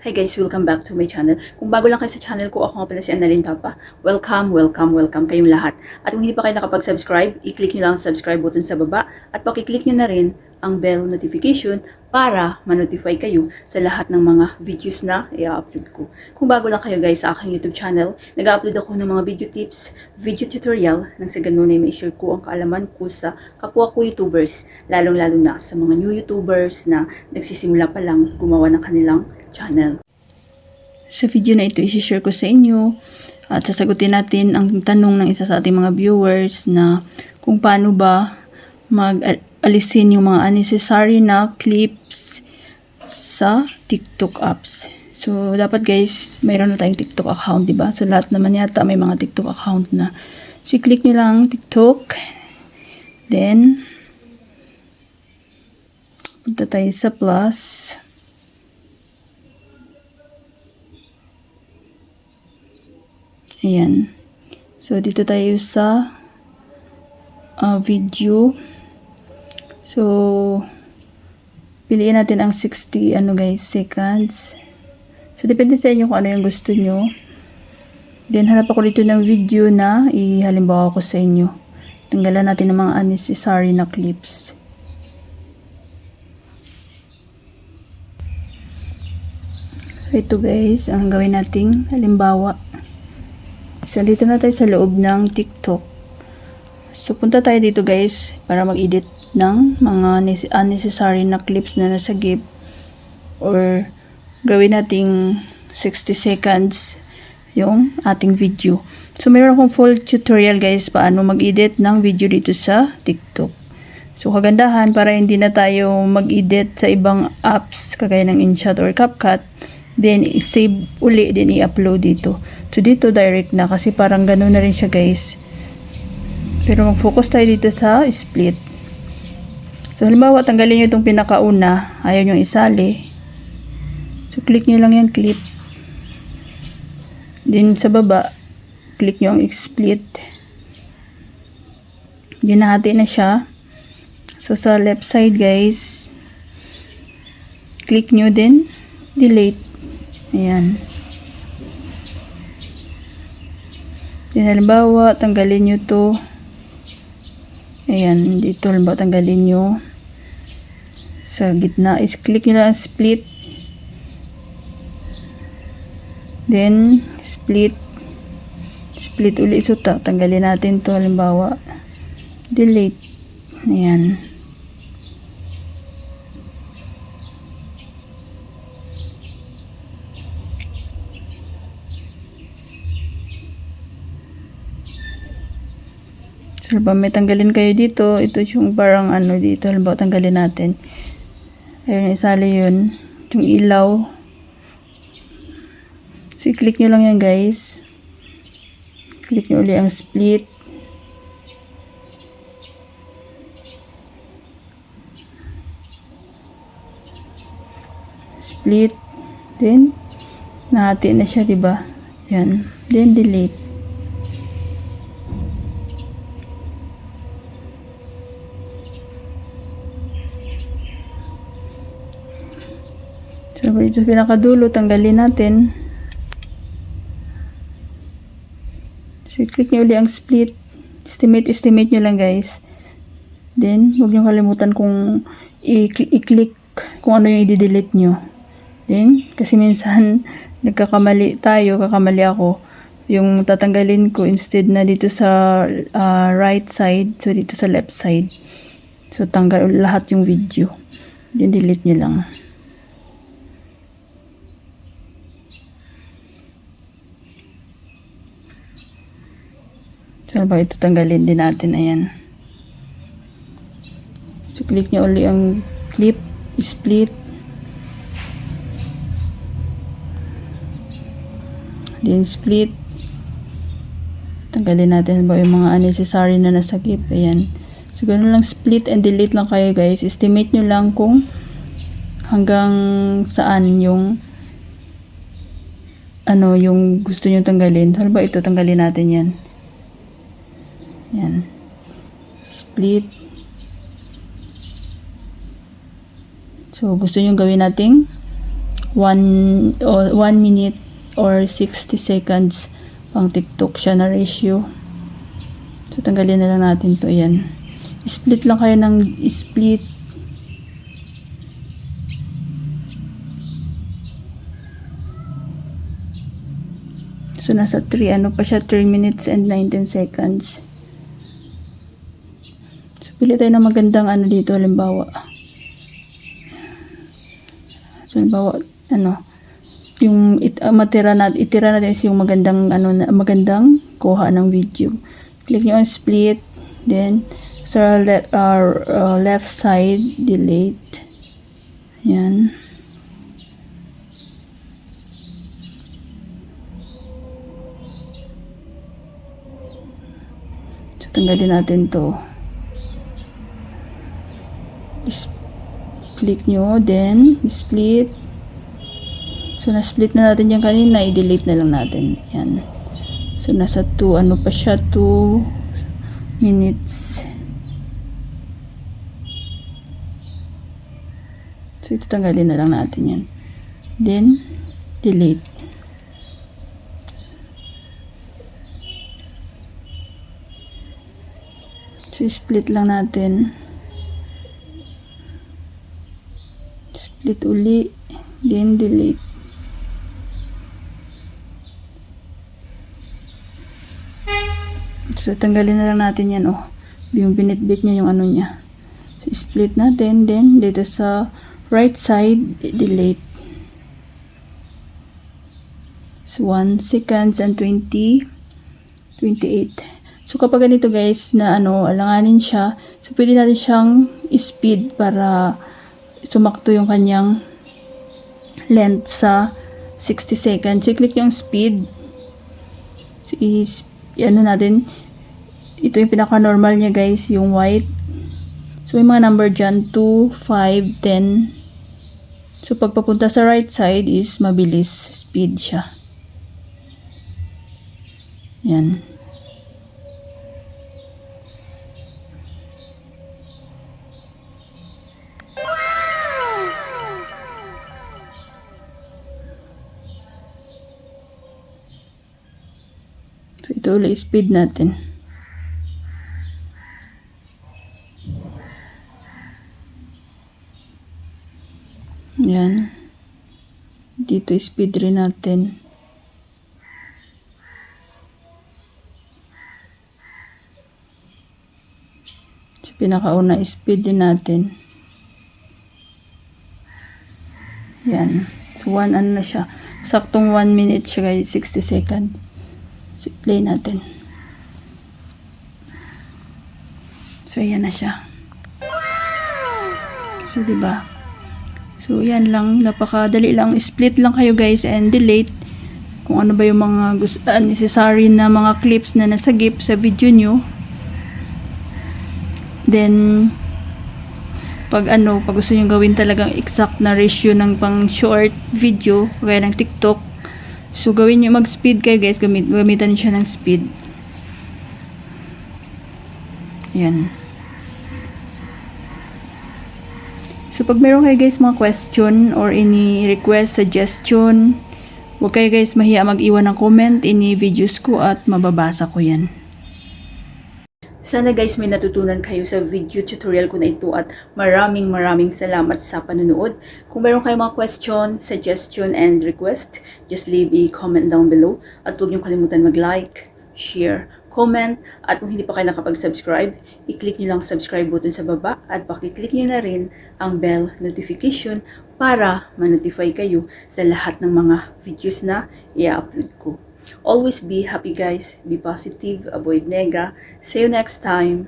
Hi guys, welcome back to my channel. Kung bago lang kayo sa channel ko, ako nga pala si Annalyn Tapa. Welcome, welcome, welcome kayong lahat. At kung hindi pa kayo nakapag-subscribe, i-click nyo lang ang subscribe button sa baba at pakiclick nyo na rin ang bell notification para ma-notify kayo sa lahat ng mga videos na i-upload ko. Kung bago lang kayo guys sa aking YouTube channel, nag-upload ako ng mga video tips, video tutorial nang sa ganun ay may share ko ang kaalaman ko sa kapwa ko YouTubers, lalong-lalo na sa mga new YouTubers na nagsisimula pa lang gumawa ng kanilang channel. Sa video na ito, i-share ko sa inyo at sasagutin natin ang tanong ng isa sa ating mga viewers na kung paano ba mag-alisin yung mga unnecessary na clips sa TikTok apps. So, dapat guys, mayroon na tayong TikTok account, diba? So, lahat naman yata may mga TikTok account na. So, i-click nyo lang TikTok. Then, punta tayo sa plus. Ayan. So, dito tayo sa video. So, piliin natin ang 60, seconds. So, depende sa inyo kung ano yung gusto nyo. Then, hanap ako dito ng video na ihalimbawa ko sa inyo. Tanggalan natin ng mga unnecessary na clips. So, ito guys, ang gawin nating halimbawa. So, dito na tayo sa loob ng TikTok. So, punta tayo dito guys para mag-edit ng mga unnecessary na clips na nasa GIF or gawin nating 60 seconds yung ating video. So, mayroon akong full tutorial guys paano mag-edit ng video dito sa TikTok. So, kagandahan para hindi na tayo mag-edit sa ibang apps kagaya ng InShot or CapCut. Then, i-save uli, then i-upload dito. So, dito direct na kasi parang gano'n na rin siya guys. Pero mag-focus tayo dito sa split. So, halimbawa, tanggalin nyo itong pinakauna. Ayaw nyo isali. So, click nyo lang yung clip. Then, sa baba, click nyo ang split. Then, nahati na siya. So, sa left side guys, click nyo din, delete. Ayan. Then, halimbawa, tanggalin nyo to. Ayan, dito, halimbawa, tanggalin nyo. Sa gitna, is click nyo lang split. Then, split. Split ulit. So, tanggalin natin to, halimbawa. Delete. Ayan. So, may tanggalin kayo dito. Ito yung parang dito. Halimbawa, tanggalin natin. Ayun, isali yun. Yung ilaw. So, i-click nyo lang yan, guys. Click nyo ulit ang split. Split. Then, nahati na siya, diba? Yan. Then, delete. So, ito sa pinakadulo, tanggalin natin. So, click nyo ulit ang split. Estimate nyo lang guys. Then, huwag nyo kalimutan kung i-click kung ano yung i-delete nyo. Then, kasi minsan, nagkakamali tayo, kakamali ako. Yung tatanggalin ko instead na dito sa right side, so dito sa left side. So, tanggal lahat yung video. Then, delete nyo lang. So, ito tanggalin din natin. Ayan. So, click nyo ulit ang clip, split. Then, split. Tanggalin natin yung mga unnecessary na nasa clip. Ayan. So, ganoon lang split and delete lang kayo guys. Estimate nyo lang kung hanggang saan yung yung gusto nyo tanggalin. Halimbawa ito, tanggalin natin yan. Yan. Split. So, gusto nyo gawin nating 1 minute or 60 seconds. Pang TikTok siya na ratio. So, tanggalin na lang natin to. Yan. Split lang kayo ng split. So, nasa 3 minutes and 19 seconds. So, pili tayo ng magandang dito, halimbawa. So, halimbawa, yung itira natin is yung magandang, magandang kuha ng video. Click nyo on split, then, sa left side, delete. Yan. So, tanggalin natin to. Click nyo, then split. So, na-split na natin yan kanina, i-delete na lang natin. Yan. So, nasa 2 pa siya, 2 minutes. So, ito tanggalin na lang natin yan. Then, delete. So, split lang natin. Split uli, then delete. So, tanggalin na lang natin yan, yung binitbit niya, yung niya. So, split natin, then dito sa right side, delete. So, 1 seconds and 28. So, kapag ganito guys, na alanganin siya, so, pwede natin siyang speed para sumakto yung kanyang length sa 60 seconds. So, click yung speed. So, natin, ito yung pinaka-normal niya guys, yung white. So, may mga number dyan, 2, 5, 10. So, pag papunta sa right side is mabilis, speed siya. Yan. So, ito ulit speed natin. Yan. Dito speed rin natin. So, pinakauna speed din natin. Yan. So, na siya. Saktong 1 minute siya guys, 60 seconds. So, play natin. So, ayan na siya. So, diba? So, yan lang. Napakadali lang. Split lang kayo guys and delete kung ano ba yung mga necessary na mga clips na nasagip sa video nyo. Then, pag gusto nyo gawin talagang exact na ratio ng pang short video, kagaya ng TikTok, so gawin nyo, mag-speed kayo guys, gamitan siya ng speed. Ayan. So, pag meron kayo guys mga question or any request, suggestion, huwag kayo guys mahiya mag-iwan ng comment, any videos ko at mababasa ko yan. Sana guys may natutunan kayo sa video tutorial ko na ito at maraming salamat sa panunood. Kung meron kayong mga question, suggestion, and request, just leave a comment down below. At huwag niyong kalimutan mag-like, share, comment, at kung hindi pa kayo nakapag-subscribe, i-click niyo lang subscribe button sa baba at pakiclick niyo na rin ang bell notification para ma-notify kayo sa lahat ng mga videos na i-upload ko. Always be happy guys, be positive, avoid nega. See you next time.